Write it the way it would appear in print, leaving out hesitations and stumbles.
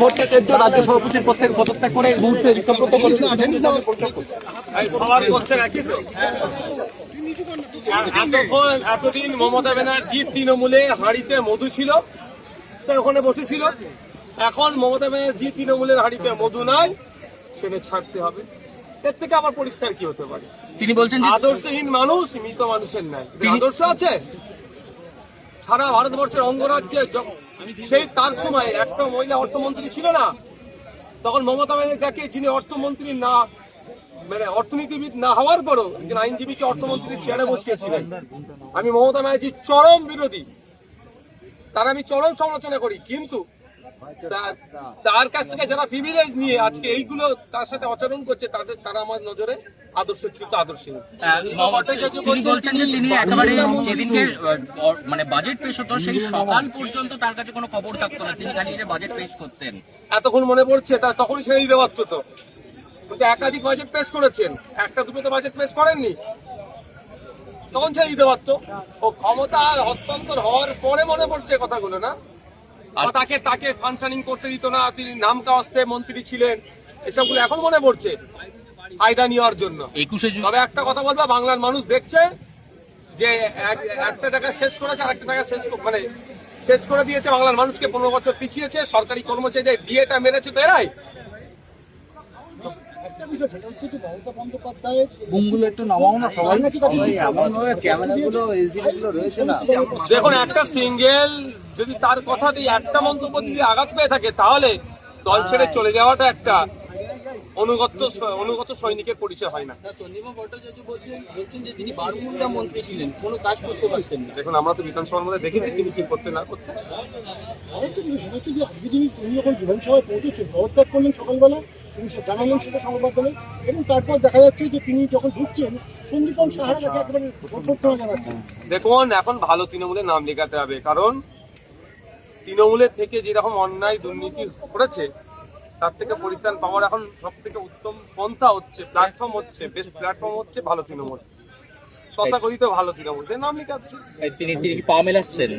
ভট্টাচার্য রাজ্য সভাপতির পদ থেকে পদত্যাগ করে এই মুহূর্তে এতদিন মমতা ব্যানার্জি তৃণমূলে হাঁড়িতে মধু ছিল, তো ওখানে বসেছিল। এখন মমতা ব্যানার্জি তৃণমূলের হাঁড়িতে মধু নাই, সেটা ছাড়তে হবে। এর থেকে আবার পরিষ্কার কি হতে পারে? তিনি বলছেন আদর্শহীন মানুষ মৃত মানুষের নাই। আদর্শ আছে সারা ভারতবর্ষের অঙ্গরাজ্যে। সেই তার সময় একটা মহিলা অর্থমন্ত্রী ছিল না, তখন মমতা ব্যানার্জি যিনি অর্থমন্ত্রী না মানে অর্থনীতিবিদ না হওয়ার পরও একজন আইনজীবীকে অর্থমন্ত্রীর চেয়ারে বসিয়েছিলেন। আমি মমতা ব্যানার্জির চরম বিরোধী, তার আমি চরম সমালোচনা করি, কিন্তু তার কাছ থেকে যারা প্রিভিলেজ নিয়ে আজকে এইগুলো তার সাথে আচরণ করছে, তারা আমার নজরে আদর্শচ্যুত আদর্শহীন। তিনি বলছেন যে তিনি একেবারে যেদিনকে মানে বাজেট পেশ হতো সেই সকাল পর্যন্ত তার কাছে কোনো খবর থাকতো না, তিনি খালি বাজেট পেশ করতেন। এতক্ষণ মনে পড়ছে তার তখনই ছেড়ে দিতে পারতো তো, কিন্তু একাধিক বাজেট পেশ করেছেন, একটা দুটো তো বাজেট পেশ করেননি, তখন ছেড়ে দিতে পারতো। ও ক্ষমতা হস্তান্তর হওয়ার পরে মনে পড়ছে কথাগুলো না, তাকে ফাংশনিং করতে দিত না, তিনি নাম কাওয়াস্তে মন্ত্রী ছিলেন, এসবগুলো এখন মনে পড়ছে ফায়দা নেওয়ার জন্য। তবে একটা কথা বলবো, বাংলার মানুষ দেখছে যে একটা জায়গা শেষ করেছে আর একটা জায়গা শেষ করে দিয়েছে। বাংলার মানুষকে 15 বছর পিছিয়েছে, সরকারি কর্মচারীদের ডিএটা মেরেছে তো এরাই। একটা বিষয় সেটা হচ্ছে যে মমতা বন্দ্যোপাধ্যায়ের বুমগুলো একটু নামাও না সবাই, এমন ভাবে ক্যামেরাগুলো এলসিডিগুলো রয়েছে না। দেখুন, একটা সিঙ্গেল যদি তার কথাতেই একটা মন্তব্য দিয়ে আঘাত পেয়ে থাকে, তাহলে দল ছেড়ে চলে যাওয়াটা একটা অনুগত সৈনিকের পরিচয় হয় না। চন্দ্রিমা ভট্টাচার্য বলছেন যে তিনি বারমুন্ডা মন্ত্রী ছিলেন, কোনো কাজ করতে পারতেন না। দেখুন, আমরা তো বিধানসভার মধ্যে দেখেছি তিনি কি করতে না করতে। আরেকটা বিষয় সেটা হচ্ছে যে আজকে তিনি যখন বিধানসভায় পৌঁছেছেন পদত্যাগ করলেন সকালবেলা, তিনি জানালেন সেটা সংবাদ মাধ্যমে, এবং তারপর দেখা যাচ্ছে যে তিনি যখন ঢুকছেন সন্দীপন সাহারা তাকে একেবারে ছোট জানাচ্ছেন। দেখুন, এখন ভালো তৃণমূলে নাম লেখাতে হবে, কারণ তৃণমূলে থেকে যেরকম অন্যায় দুর্নীতি করেছে তার থেকে পরিত্রাণ পাওয়ার এখন সব থেকে উত্তম পন্থা হচ্ছে, প্ল্যাটফর্ম হচ্ছে, বেস্ট প্ল্যাটফর্ম হচ্ছে ভালো তৃণমূল। তথাকথিত ভালো তৃণমূল নাম লেখাচ্ছে। তিনি কি পা মেলাচ্ছেন?